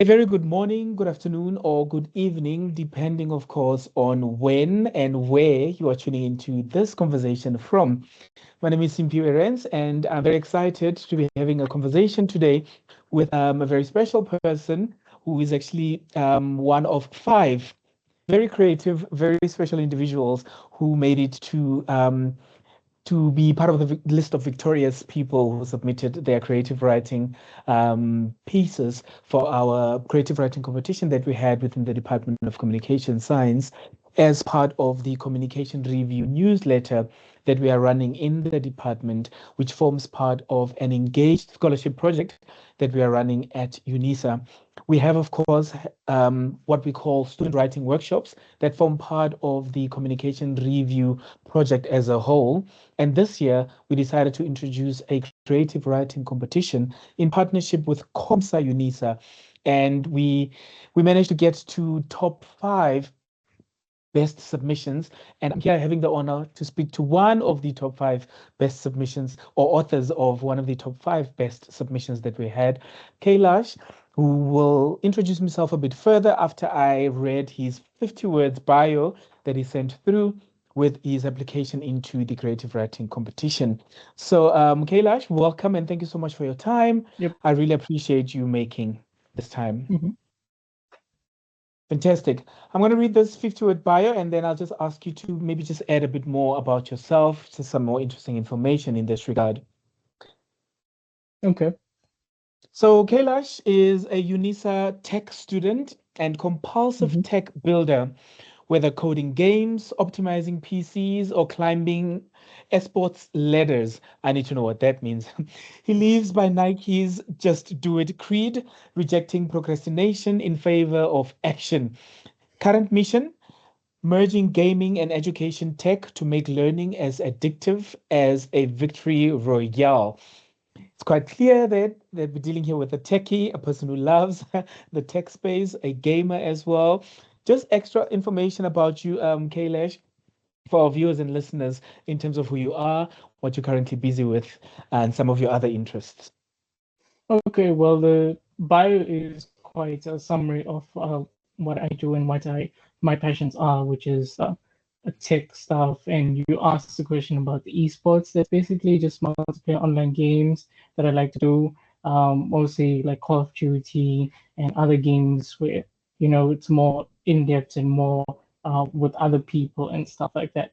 A very good morning, good afternoon, or good evening, depending, of course, on when and where you are tuning into this conversation from. My name is Simpio Erens, and I'm very excited to be having a conversation today with a very special person who is actually one of five very creative, very special individuals who made it to be part of the list of victorious people who submitted their creative writing pieces for our creative writing competition that we had within the Department of Communication Science as part of the Communication Review newsletter that we are running in the department, which forms part of an engaged scholarship project that we are running at Unisa. We have, of course, what we call student writing workshops that form part of the Communication Review project as a whole. And this year, we decided to introduce a creative writing competition in partnership with COMSA Unisa. And we managed to get to top five best submissions. And I'm here having the honor to speak to one of the top five best submissions or authors of one of the top five best submissions that we had, Kailash, who will introduce himself a bit further after I read his 50 words bio that he sent through with his application into the creative writing competition. So, Kailash, welcome and thank you so much for your time. Yep. I really appreciate you making this time. Mhm. Fantastic. I'm going to read this 50-word bio and then I'll just ask you to maybe just add a bit more about yourself, just some more interesting information in this regard. Okay. So, Kailash is a UNISA tech student and compulsive Mhm. tech builder, whether coding games, optimizing PCs, or climbing esports ladders. I need to know what that means. He lives by Nike's Just Do It creed, rejecting procrastination in favor of action. Current mission: merging gaming and education tech to make learning as addictive as a victory royale. It's quite clear that we're dealing here with a techie, a person who loves the tech space, a gamer as well. Just extra information about you, Kailash, for our viewers and listeners in terms of who you are, what you're currently busy with, and some of your other interests. Okay. Well, the bio is quite a summary of what I do and what I my passions are, which is tech stuff. And you asked the question about the esports. That's basically just multiplayer online games that I like to do. Mostly like Call of Duty and other games where it's more in depth and more with other people and stuff like that.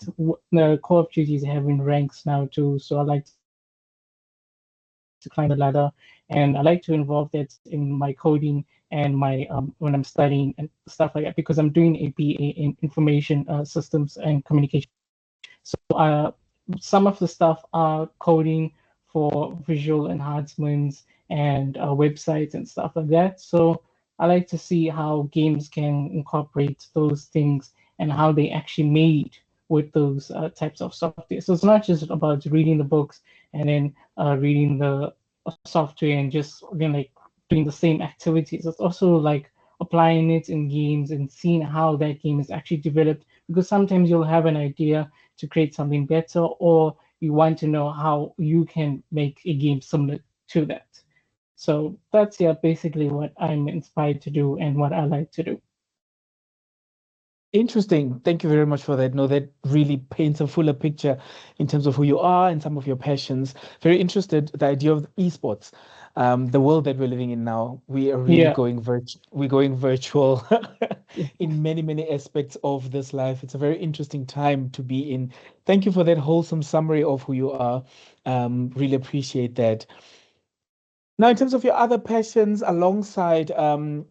The Call of Duties are having ranks now too, so I like to climb the ladder, and I like to involve that in my coding and my when I'm studying and stuff like that, because I'm doing a BA in information systems and communication. So some of the stuff are coding for visual enhancements and websites and stuff like that. So I like to see how games can incorporate those things and how they actually made with those types of software. So it's not just about reading the books and then reading the software and just like doing the same activities. It's also like applying it in games and seeing how that game is actually developed, because sometimes you'll have an idea to create something better, or you want to know how you can make a game similar to that. So that's basically what I'm inspired to do and what I like to do. Interesting. Thank you very much for that. No, that really paints a fuller picture in terms of who you are and some of your passions. Very interested the idea of esports. The world that we're living in now, we are really Yeah. going we're going virtual in many, many aspects of this life. It's a very interesting time to be in. Thank you for that wholesome summary of who you are. Really appreciate that. Now, in terms of your other passions alongside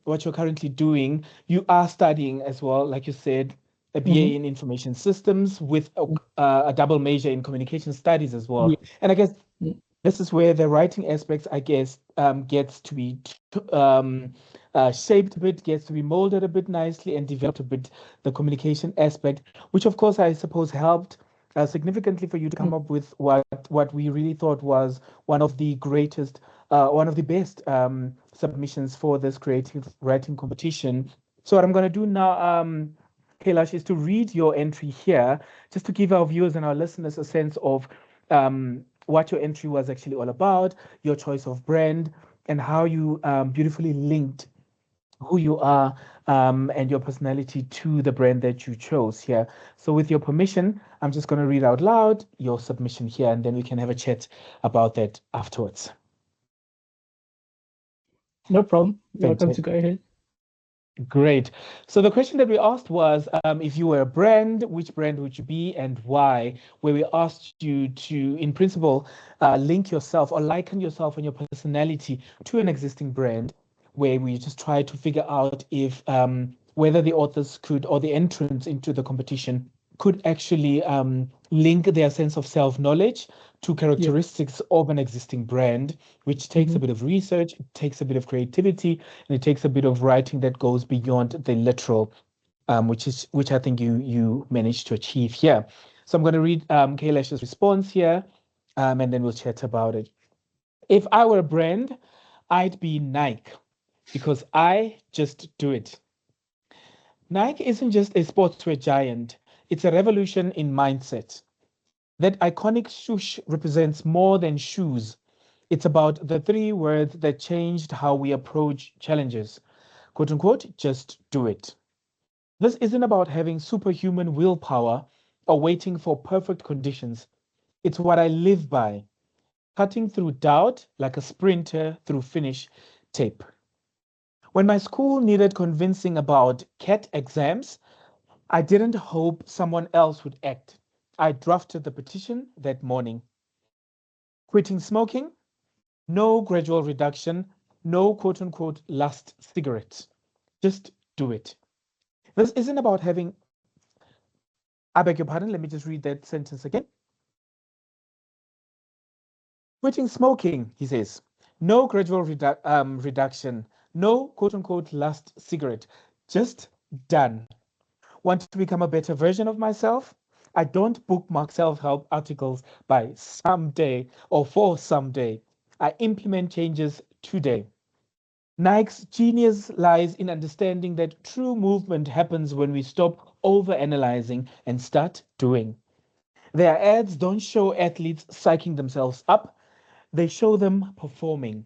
what you're currently doing, you are studying as well, like you said, a Hmm. BA in information systems with a double major in communication studies as well. Yeah. And I guess this is where the writing aspects, I guess, gets to be shaped a bit, gets to be molded a bit nicely and developed a bit, the communication aspect, which of course I suppose helped significantly for you to come up with what we really thought was one of the greatest, one of the best submissions for this creative writing competition. So what I'm going to do now, Kailash, is to read your entry here, just to give our viewers and our listeners a sense of what your entry was actually all about, your choice of brand, and how you beautifully linked who you are and your personality to the brand that you chose here. So, with your permission, I'm just going to read out loud your submission here, and then we can have a chat about that afterwards. No problem. Welcome to Fantastic. go ahead. Great. So the question that we asked was, if you were a brand, which brand would you be and why? Where we asked you to, in principle, link yourself or liken yourself and your personality to an existing brand, where we just try to figure out if whether the authors could or the entrants into the competition could actually link their sense of self-knowledge to Yep. characteristics of an existing brand, which takes a Hmm. bit of research, it takes a bit of creativity, and it takes a bit of writing that goes beyond the literal, which I think you managed to achieve here. So I'm going to read Kailash's response here, and then we'll chat about it. If I were a brand, I'd be Nike because I just do it. Nike isn't just a sportswear giant, it's a revolution in mindset. That iconic swoosh represents more than shoes. It's about the three words that changed how we approach challenges. Quote unquote, just do it. This isn't about having superhuman willpower or waiting for perfect conditions. It's what I live by, cutting through doubt like a sprinter through finish tape. When my school needed convincing about CAT exams, I didn't hope someone else would act. I drafted the petition that morning. Quitting smoking, no gradual reduction, no quote unquote last cigarette. Just do it. This isn't about having, I beg your pardon, let me just read that sentence again. Quitting smoking, he says, no gradual reduction, no quote unquote last cigarette. Just done. Want to become a better version of myself? I don't bookmark self help articles by someday or for someday. I implement changes today. Nike's genius lies in understanding that true movement happens when we stop overanalyzing and start doing. Their ads don't show athletes psyching themselves up, they show them performing.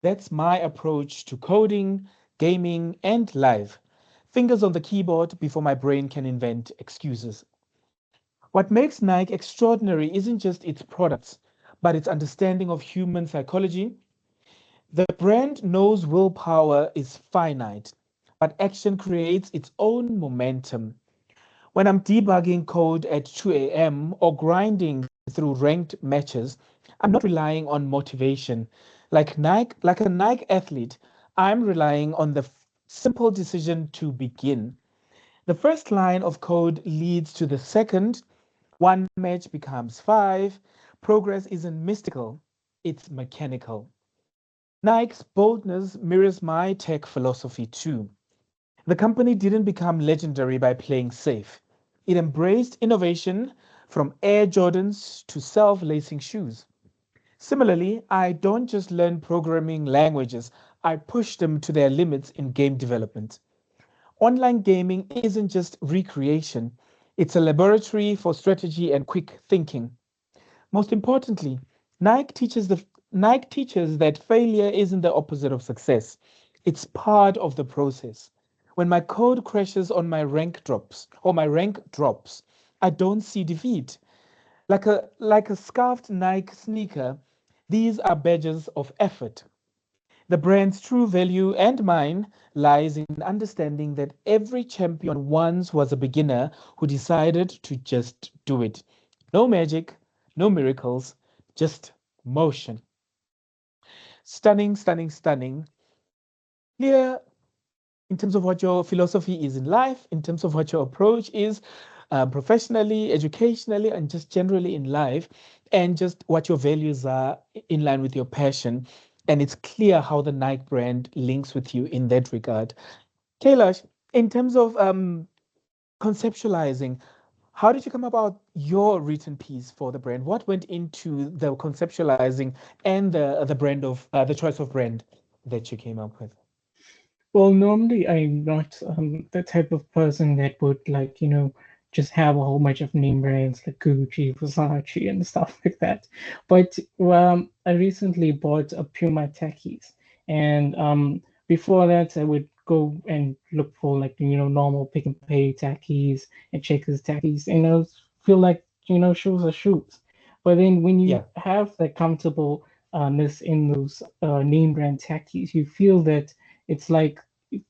That's my approach to coding, gaming, and life. Fingers on the keyboard before my brain can invent excuses. What makes Nike extraordinary isn't just its products, but its understanding of human psychology. The brand knows willpower is finite, but action creates its own momentum. When I'm debugging code at 2 a.m. or grinding through ranked matches, I'm not relying on motivation. Like a Nike athlete, I'm relying on the simple decision to begin. The first line of code leads to the second, one match becomes five. Progress isn't mystical, it's mechanical. Nike's boldness mirrors my tech philosophy too. The company didn't become legendary by playing safe. It embraced innovation from Air Jordans to self lacing shoes. Similarly, I don't just learn programming languages, I push them to their limits in game development. Online gaming isn't just recreation, it's a laboratory for strategy and quick thinking. Most importantly, Nike teaches that failure isn't the opposite of success. It's part of the process. When my code crashes on my rank drops, I don't see defeat. Like a scarfed Nike sneaker, these are badges of effort. The brand's true value and mine lies in understanding that every champion once was a beginner who decided to just do it. No magic, no miracles, just motion. Stunning, stunning, stunning. Here, in terms of what your philosophy is in life, in terms of what your approach is professionally, educationally, and just generally in life, and just what your values are in line with your passion. And it's clear how the Nike brand links with you in that regard. Kailash, in terms of conceptualizing, how did you come about your written piece for the brand? What went into the conceptualizing and the brand of the choice of brand that you came up with? Well, normally I'm not the type of person that would like, just have a whole bunch of name brands like Gucci, Versace, and stuff like that. But I recently bought a Puma Takis, and before that, I would go and look for like normal Pick and Pay tackies and Checkers tackies, and I feel like shoes are shoes. But then when Yeah. you have that comfortableness in those name brand tackies, you feel that it's like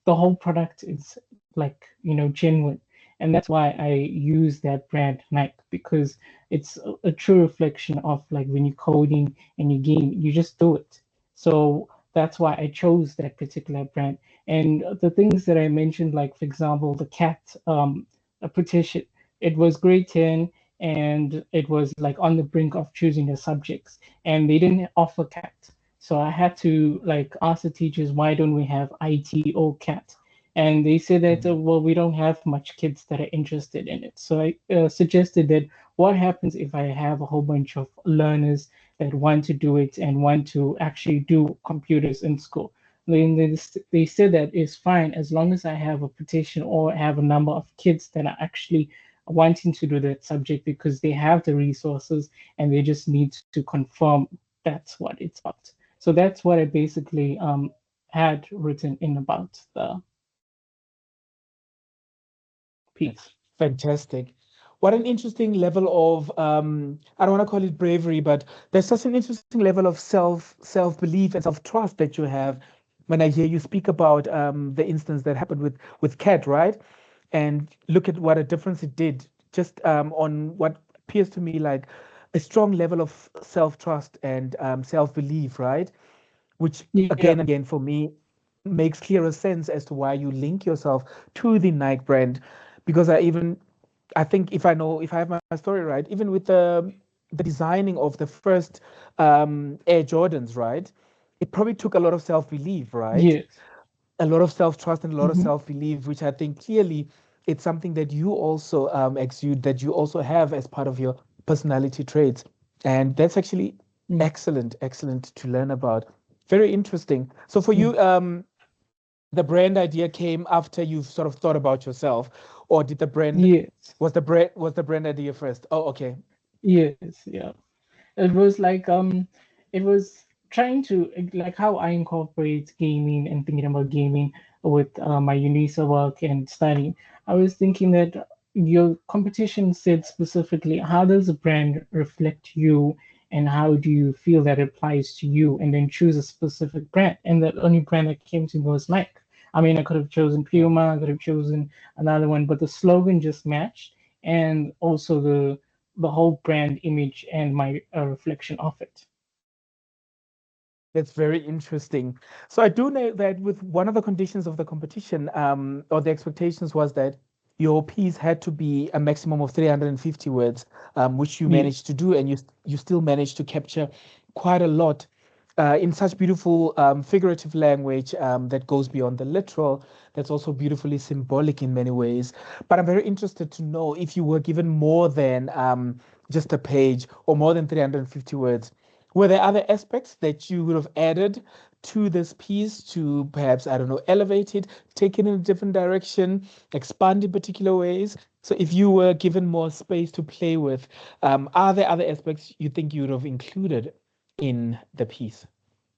the whole product is like genuine, and that's why I use that brand Nike, because it's a true reflection of like when you're coding and you game, you just do it. So that's why I chose that particular brand. And the things that I mentioned, like for example, the cat petition, it was grade 10 and it was like on the brink of choosing the subjects, and they didn't offer cat. So I had to like ask the teachers, why don't we have IT or cat? And they said that, Mhm. well, we don't have much kids that are interested in it. So I suggested that what happens if I have a whole bunch of learners that want to do it and want to actually do computers in school? Then they said that it's fine as long as I have a petition or have a number of kids that are actually wanting to do that subject because they have the resources and they just need to confirm that's what it's about. So that's what I basically had written in about the That's piece. fantastic. What an interesting level of I don't want to call it bravery, but there's such an interesting level of self-belief and self-trust that you have when I hear you speak about the instance that happened with Kat, right? And look at what a difference it did just on what appears to me like a strong level of self-trust and self-belief, right? Which Yeah, again and again for me makes clearer sense as to why you link yourself to the Nike brand. Because I think if I have my story right, even with the designing of the first Air Jordans, right? It probably took a lot of self-belief, right? yes. A lot of self-trust and a lot of Hmm. self-belief, which I think clearly it's something that you also exude, that you also have as part of your personality traits. And that's actually excellent, excellent to learn about. Very interesting. So for you, the brand idea came after you've sort of thought about yourself, or did the brand Yes, was the brand idea first? Oh, okay. yes, yeah. It was like it was trying to like how I incorporate gaming and thinking about gaming with my Unisa work and studying. I was thinking that your competition said specifically, how does a brand reflect you and how do you feel that it applies to you, and then choose a specific brand. And the only brand that came to me was Nike. I mean, I could have chosen Yeah. Puma, I could have chosen another one, but the slogan just matched, and also the whole brand image and my reflection of it. That's very interesting. So I do know that with one of the conditions of the competition, or the expectations was that your piece had to be a maximum of 350 words, which you Yes. managed to do, and you still managed to capture quite a lot in such beautiful figurative language that goes beyond the literal. That's also beautifully symbolic in many ways. But I'm very interested to know if you were given more than just a page or more than 350 words. Were there other aspects that you would have added to this piece to perhaps, I don't know, elevate it, take it in a different direction, expand in particular ways? So if you were given more space to play with, are there other aspects you think you would have included in the piece?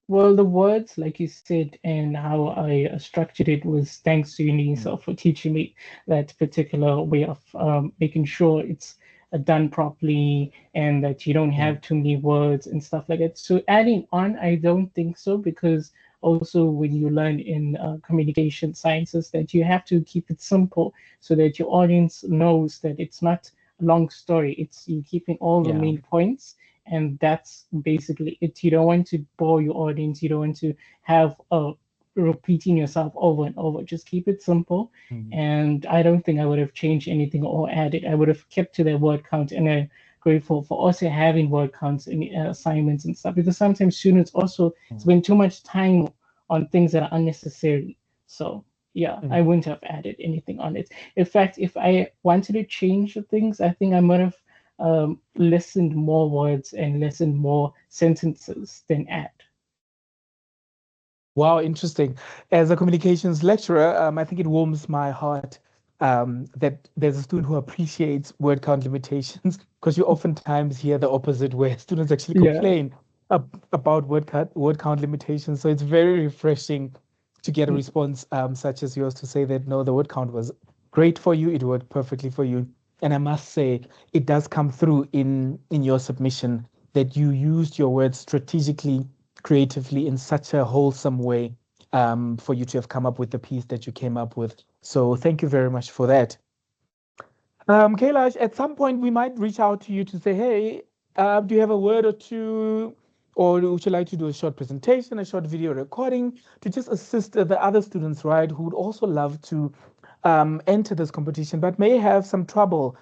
Well, the words, like you said, and how I structured it was thanks to Mm, Unisa for teaching me that particular way of making sure it's done properly and that you don't mm, have too many words and stuff like that. So adding on, I don't think so, because also when you learn in communication sciences that you have to keep it simple so that your audience knows that it's not a long story. It's you keeping all the yeah. main points, and that's basically it. You don't want to bore your audience. You don't want to have repeating yourself over and over. Just keep it simple. Mm, And I don't think I would have changed anything or added. I would have kept to the word count, and I'm grateful for also having word counts in assignments and stuff, because sometimes students also mm, spend too much time on things that are unnecessary. So yeah, I mm. wouldn't have added anything on it. In fact, if I wanted to change things, I think I might have listened more words and listened more sentences than add. Wow, interesting. As a communications lecturer, I think it warms my heart that there's a student who appreciates word count limitations because you oftentimes hear the opposite where students actually Yeah. complain about word count limitations. So it's very refreshing to get a mm. response such as yours to say that no, the word count was great for you, it worked perfectly for you. And I must say, it does come through in your submission that you used your words strategically, creatively, in such a wholesome way for you to have come up with the piece that you came up with. So thank you very much for that. Kailash, at some point we might reach out to you to say, hey, do you have a word or two, or would you like to do a short presentation, a short video recording to just assist the other students, right, who would also love to enter this competition, but may have some trouble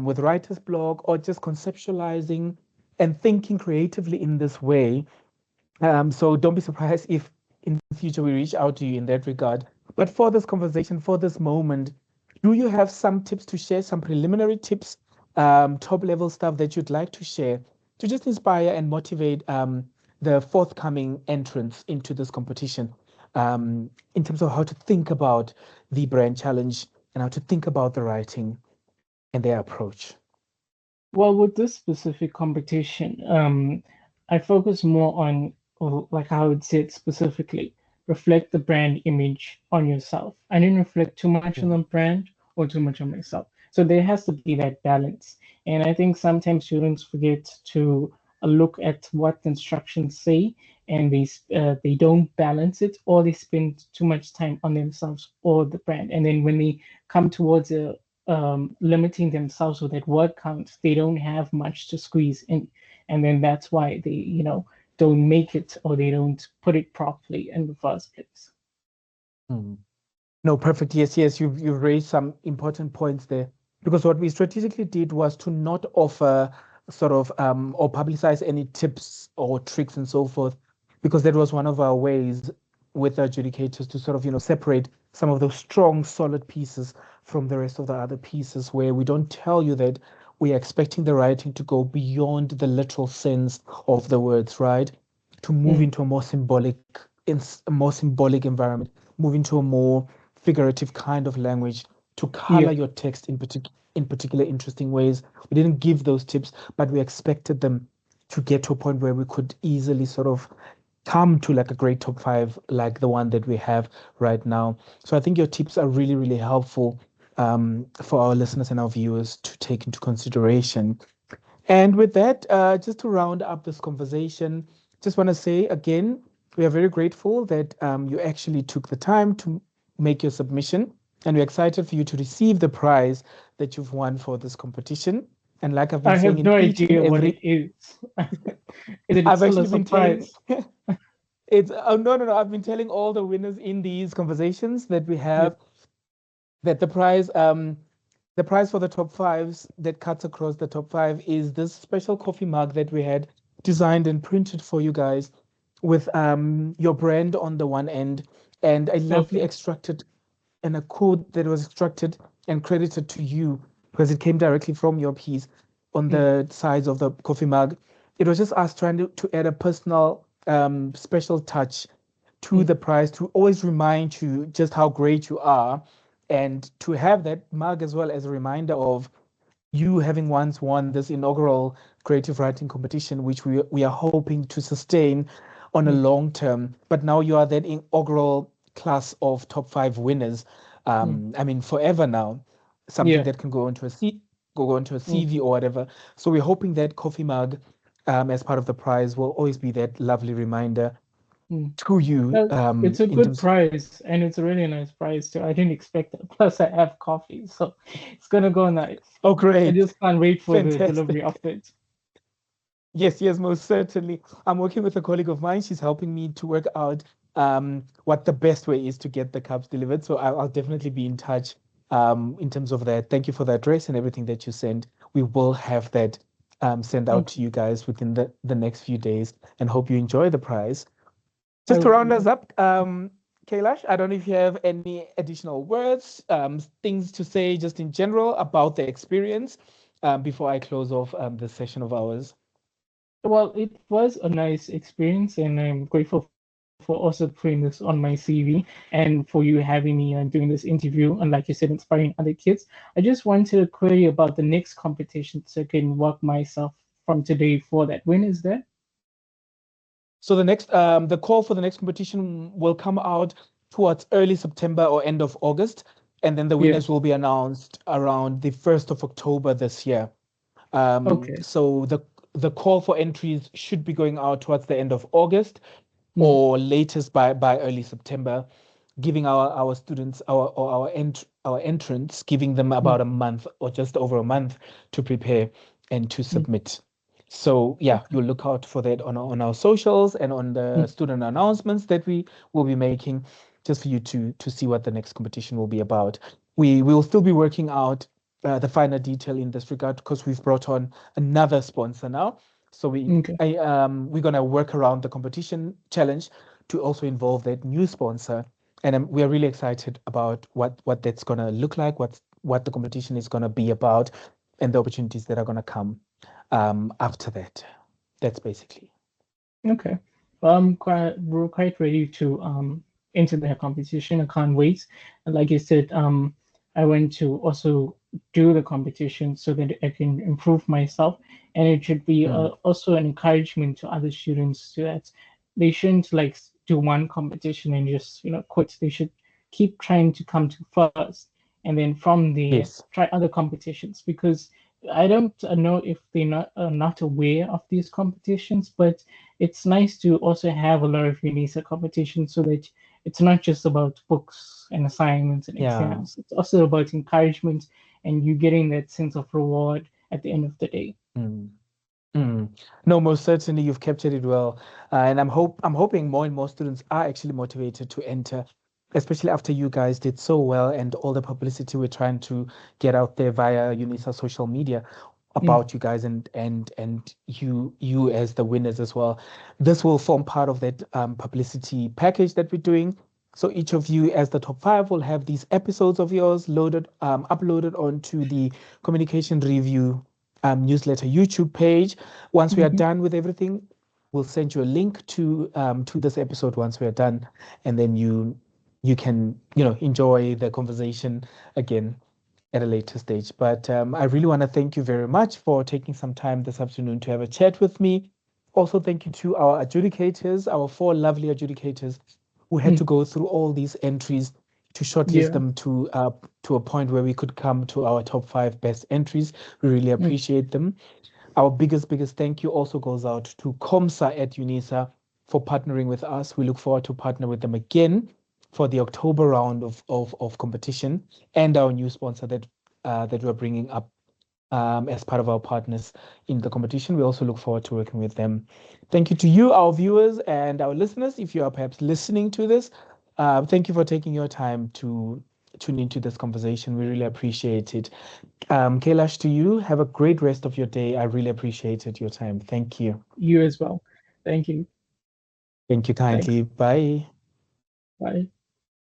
with writer's block or just conceptualizing and thinking creatively in this way. So don't be surprised if in the future we reach out to you in that regard. But for this conversation, for this moment, do you have some tips to share, some preliminary tips, top level stuff that you'd like to share to just inspire and motivate the forthcoming entrants into this competition in terms of how to think about the brand challenge and how to think about the writing and their approach? Well, with this specific competition, I focus more on, or like how it said specifically, reflect the brand image on yourself. I didn't reflect too much on the Mm, brand or too much on myself. So there has to be that balance. And I think sometimes students forget to look at what the instructions say, and they don't balance it, or they spend too much time on themselves or the brand. And then when they come towards a limiting themselves with that word count, they don't have much to squeeze in, and then that's why they, don't make it, or they don't put it properly in the first place. mm. No, perfect. Yes, yes, you've raised some important points there. Because what we strategically did was to not offer sort of or publicize any tips or tricks and so forth, because that was one of our ways with the adjudicators to sort of, separate some of those strong, solid pieces from the rest of the other pieces, where we don't tell you that we are expecting the writing to go beyond the literal sense of the words, right? To move Mm, into a more symbolic, a more symbolic environment, move into a more figurative kind of language to color yeah. your text in particular interesting ways. We didn't give those tips, but we expected them to get to a point where we could easily sort of come to like a great top five, like the one that we have right now. So I think your tips are really, really helpful for our listeners and our viewers to take into consideration. And with that, just to round up this conversation, just want to say again, we are very grateful that you actually took the time to make your submission, and we're excited for you to receive the prize that you've won for this competition. And like I've been I saying have in no each and idea what it every, is. Is it I've still a actually been telling surprise? it's oh no no no, I've been telling all the winners in these conversations that we Yeah. have that the prize for the top fives that cuts across the top five is this special coffee mug that we had designed and printed for you guys with your brand on the one end and a lovely Okay. extracted and a code that was extracted and credited to you because it came directly from your piece on Mm, the sides of the coffee mug. It was just us trying to add a personal special touch to mm, the prize to always remind you just how great you are and to have that mug as well as a reminder of you having once won this inaugural creative writing competition, which we are hoping to sustain on a mm, long term. But now you are that inaugural class of top five winners. mm. I mean, forever now, something Yeah. that can go into a Mm, CV or whatever. So we're hoping that coffee mug, as part of the prize, will always be that lovely reminder mm. to you It's a in good terms. prize, and it's a really nice prize too. I didn't expect it. Plus, I have coffee, so it's gonna go nice. Oh, I great. just can't wait for the delivery of Fantastic. it. Yes, yes, most certainly. I'm working with a colleague of mine. She's helping me to work out what the best way is to get the cups delivered. So I'll definitely be in touch in terms of that. Thank you for the address and everything that you sent. We will have that sent out Okay, to you guys within the next few days and hope you enjoy the prize. I Just to round will. us up, Kailash, I don't know if you have any additional words, things to say just in general about the experience before I close off this session of ours. Well, it was a nice experience, and I'm grateful for also putting this on my CV and for you having me doing this interview. And like you said, inspiring other kids. I just wanted to query about the next competition so I can work myself from today for that. When is that? So the call for the next competition will come out. towards early September or end of August, and then the Yeah. winners will be announced around the 1st of October this year. Okay. So the call for entries should be going out towards the end of August Mm, or latest by early September, giving our students our entrants, giving them mm, about a month or just over a month to prepare and to mm. submit. So yeah, Okay. you'll look out for that on our socials and on the Mm, student announcements that we will be making, just for you to see what the next competition will be about. We will still be working out the finer detail in this regard because we've brought on another sponsor now. So okay. we're gonna work around the competition challenge to also involve that new sponsor, and we are really excited about what that's gonna look like, what the competition is gonna be about, and the opportunities that are gonna come after that. That's basically. Okay. We're quite ready to enter the competition. I can't wait. And like you said, I want to also do the competition so that I can improve myself, and it should be Mm, also an encouragement to other students so that they shouldn't like do one competition and just quit. They should keep trying to come to first, and then from there yes. try other competitions because I don't know if they're not aware of these competitions, but it's nice to also have a lot of Unisa competitions so that it's not just about books and assignments and Yeah. exams. It's also about encouragement and you getting that sense of reward at the end of the day. Mm. Mm. No, most certainly you've captured it well, and I'm hoping more and more students are actually motivated to enter, especially after you guys did so well and all the publicity we're trying to get out there via Unisa social media Mm, about you guys and you as the winners as well. This will form part of that publicity package that we're doing. So each of you, as the top five, will have these episodes of yours loaded, uploaded onto the communication review newsletter YouTube page. Once we are mhm. done with everything, we'll send you a link to this episode once we are done, and then you can enjoy the conversation again at a later stage. But I really want to thank you very much for taking some time this afternoon to have a chat with me. Also, thank you to our adjudicators, our four lovely adjudicators who had Mm, to go through all these entries to shortlist yeah. them to a point where we could come to our top five best entries. We really Mm, appreciate them. Our biggest thank you also goes out to COMSA at UNISA for partnering with us. We look forward to partner with them again for the October round of competition and our new sponsor that we're bringing up as part of our partners in the competition. We also look forward to working with them. Thank you to you, our viewers and our listeners. If you are perhaps listening to this, thank you for taking your time to tune into this conversation. We really appreciate it. Kailash, to you, have a great rest of your day. I really appreciated your time. Thank you. you as well. Thank you. Thank you Thanks. kindly. Bye. Bye.